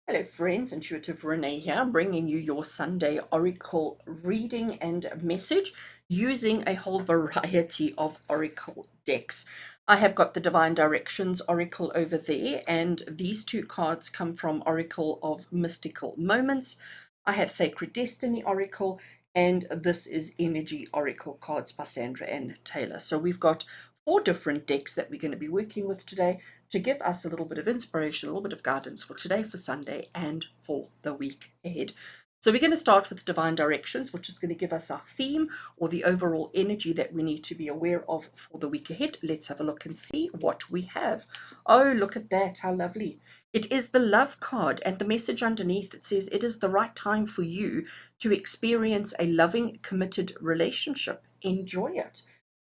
Hello friends, Intuitive Rene here, bringing you your Sunday Oracle reading and message using a whole variety of Oracle decks. I have got the Divine Directions Oracle over there, and these two cards come from Oracle of Mystical Moments. I have Sacred Destiny Oracle, and this is Energy Oracle cards by Sandra and Taylor. So we've got four different decks that we're going to be working with today to give us a little bit of inspiration, a little bit of guidance for today, for Sunday, and for the week ahead. So we're going to start with Divine Directions, which is going to give us our theme or the overall energy that we need to be aware of for the week ahead. Let's have a look and see what we have. Oh, look at that. How lovely. It is the love card, and the message underneath, it says it is the right time for you to experience a loving, committed relationship. Enjoy it.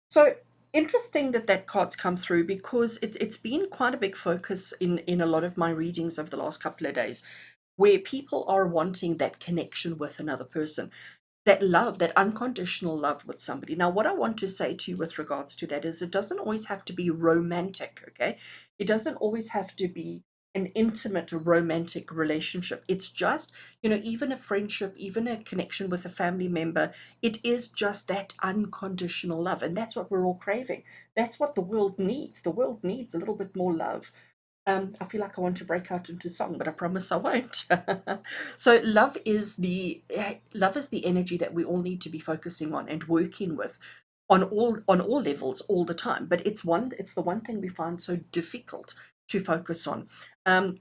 So interesting that that card's come through, because it's been quite a big focus in a lot of my readings over the last couple of days, where people are wanting that connection with another person, that love, that unconditional love with somebody. Now, what I want to say to you with regards to that is it doesn't always have to be romantic, okay? It doesn't always have to be an intimate romantic relationship. It's just, even a friendship, even a connection with a family member, it is just that unconditional love. And that's what we're all craving. That's what the world needs. The world needs a little bit more love. I feel like I want to break out into song, but I promise I won't. So love is the energy that we all need to be focusing on and working with on all levels all the time. But it's the one thing we find so difficult to focus on. Um,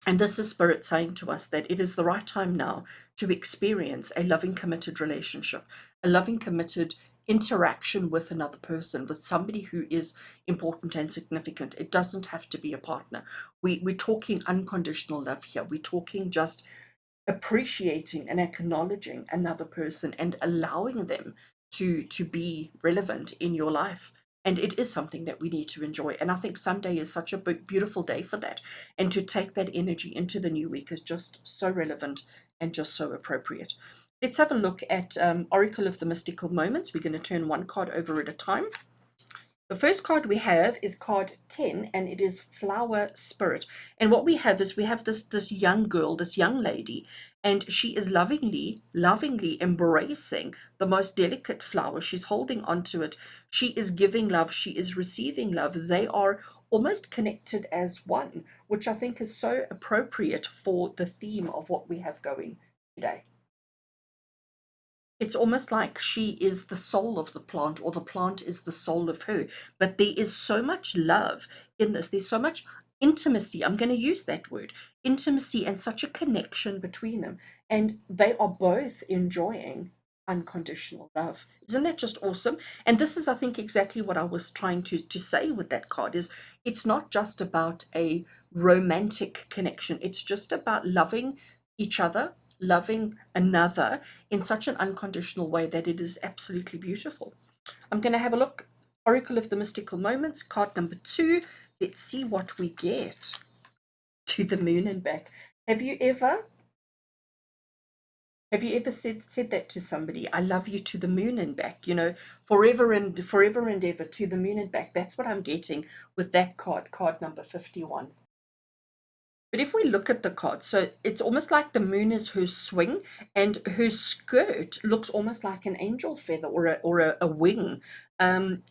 and this is Spirit saying to us that it is the right time now to experience a loving, committed relationship, a loving, committed interaction with another person, with somebody who is important and significant. It doesn't have to be a partner. We're talking unconditional love here. We're talking just appreciating and acknowledging another person and allowing them to be relevant in your life. And it is something that we need to enjoy. And I think Sunday is such a beautiful day for that. And to take that energy into the new week is just so relevant and just so appropriate. Let's have a look at Oracle of the Mystical Moments. We're going to turn one card over at a time. The first card we have is card 10, and it is Flower Spirit. And what we have is we have this young girl, this young lady, and she is lovingly embracing the most delicate flower. She's holding onto it. She is giving love. She is receiving love. They are almost connected as one, which I think is so appropriate for the theme of what we have going today. It's almost like she is the soul of the plant, or the plant is the soul of her. But there is so much love in this. There's so much intimacy. I'm going to use that word, intimacy, and such a connection between them. And they are both enjoying unconditional love. Isn't that just awesome? And this is, I think, exactly what I was trying to say with that card is it's not just about a romantic connection. It's just about loving each other, loving another in such an unconditional way that it is absolutely beautiful. I'm going to have a look. Oracle of the Mystical Moments, card number 2. Let's see what we get. To the moon and back. Have you ever said that to somebody? I love you to the moon and back, forever and ever, to the moon and back. That's what I'm getting with that card number 51. But if we look at the card, so it's almost like the moon is her swing, and her skirt looks almost like an angel feather, or a wing. And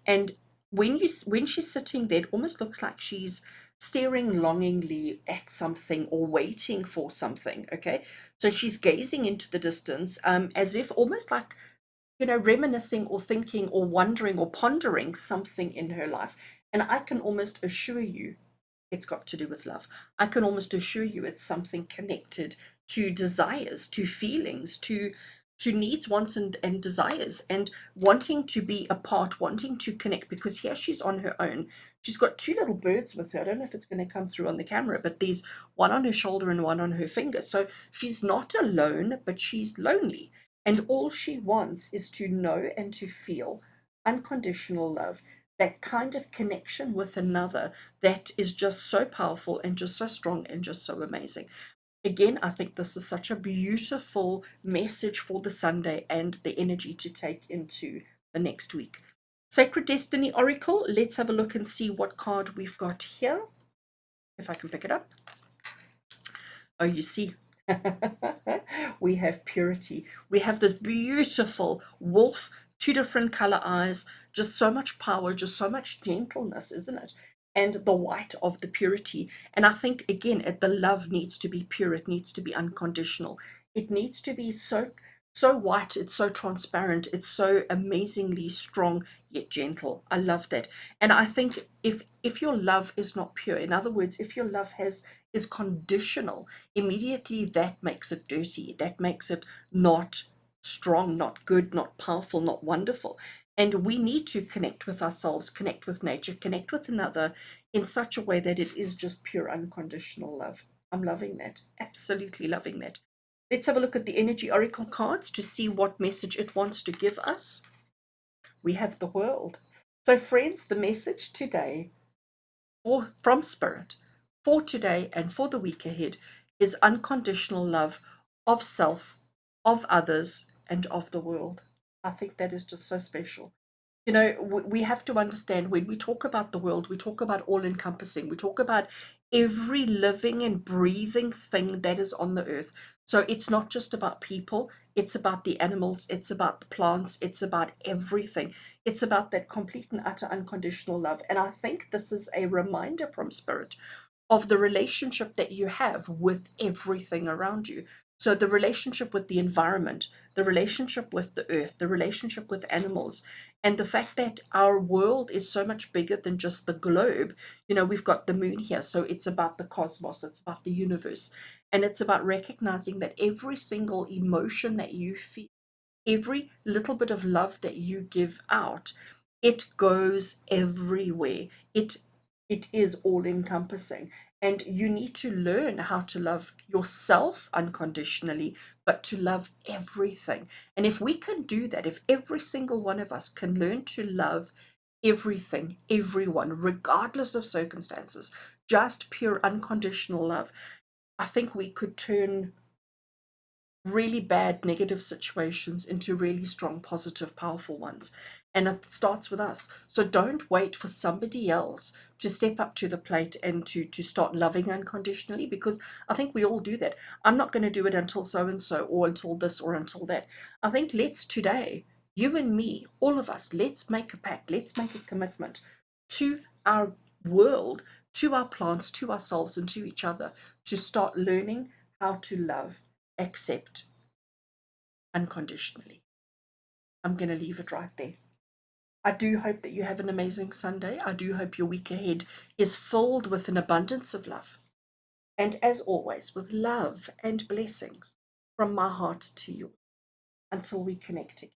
when she's sitting there, it almost looks like she's staring longingly at something or waiting for something. Okay, so she's gazing into the distance, as if almost like, reminiscing or thinking or wondering or pondering something in her life. And I can almost assure you it's got to do with love. I can almost assure you it's something connected to desires, to feelings, to needs, wants, and desires, and wanting to be apart, wanting to connect, because here she's on her own. She's got two little birds with her. I don't know if it's going to come through on the camera, but there's one on her shoulder and one on her finger. So she's not alone, but she's lonely. And all she wants is to know and to feel unconditional love, that kind of connection with another that is just so powerful and just so strong and just so amazing. Again, I think this is such a beautiful message for the Sunday and the energy to take into the next week. Sacred Destiny Oracle, let's have a look and see what card we've got here, if I can pick it up. Oh, you see, we have purity. We have this beautiful wolf, two different color eyes, just so much power, just so much gentleness, isn't it? And the white of the purity. And I think, again, the love needs to be pure. It needs to be unconditional. It needs to be so white. It's so transparent. It's so amazingly strong yet gentle. I love that. And I think if your love is not pure, in other words, if your love has is conditional, immediately that makes it dirty. That makes it not strong, not good, not powerful, not wonderful. And we need to connect with ourselves, connect with nature, connect with another in such a way that it is just pure, unconditional love. I'm loving that. Absolutely loving that. Let's have a look at the energy oracle cards to see what message it wants to give us. We have the world. So, friends, the message today from Spirit for today and for the week ahead is unconditional love of self, of others, and of the world. I think that is just so special. You know, we have to understand when we talk about the world, we talk about all encompassing, we talk about every living and breathing thing that is on the earth. So it's not just about people, it's about the animals, it's about the plants, it's about everything. It's about that complete and utter unconditional love. And I think this is a reminder from Spirit of the relationship that you have with everything around you. So, the relationship with the environment, the relationship with the earth, the relationship with animals, and the fact that our world is so much bigger than just the globe. You know, we've got the moon here, so it's about the cosmos, it's about the universe, and it's about recognizing that every single emotion that you feel, every little bit of love that you give out, it goes everywhere. It is all encompassing, and you need to learn how to love yourself unconditionally, but to love everything. And if we can do that, if every single one of us can learn to love everything, everyone, regardless of circumstances, just pure unconditional love, I think we could turn really bad negative situations into really strong, positive, powerful ones. And it starts with us. So don't wait for somebody else to step up to the plate and to start loving unconditionally, because I think we all do that. I'm not going to do it until so and so, or until this, or until that. I think let's today, you and me, all of us, let's make a pact, let's make a commitment to our world, to our plants, to ourselves, and to each other, to start learning how to love, accept unconditionally. I'm going to leave it right there. I do hope that you have an amazing Sunday. I do hope your week ahead is filled with an abundance of love. And as always, with love and blessings from my heart to you. Until we connect again.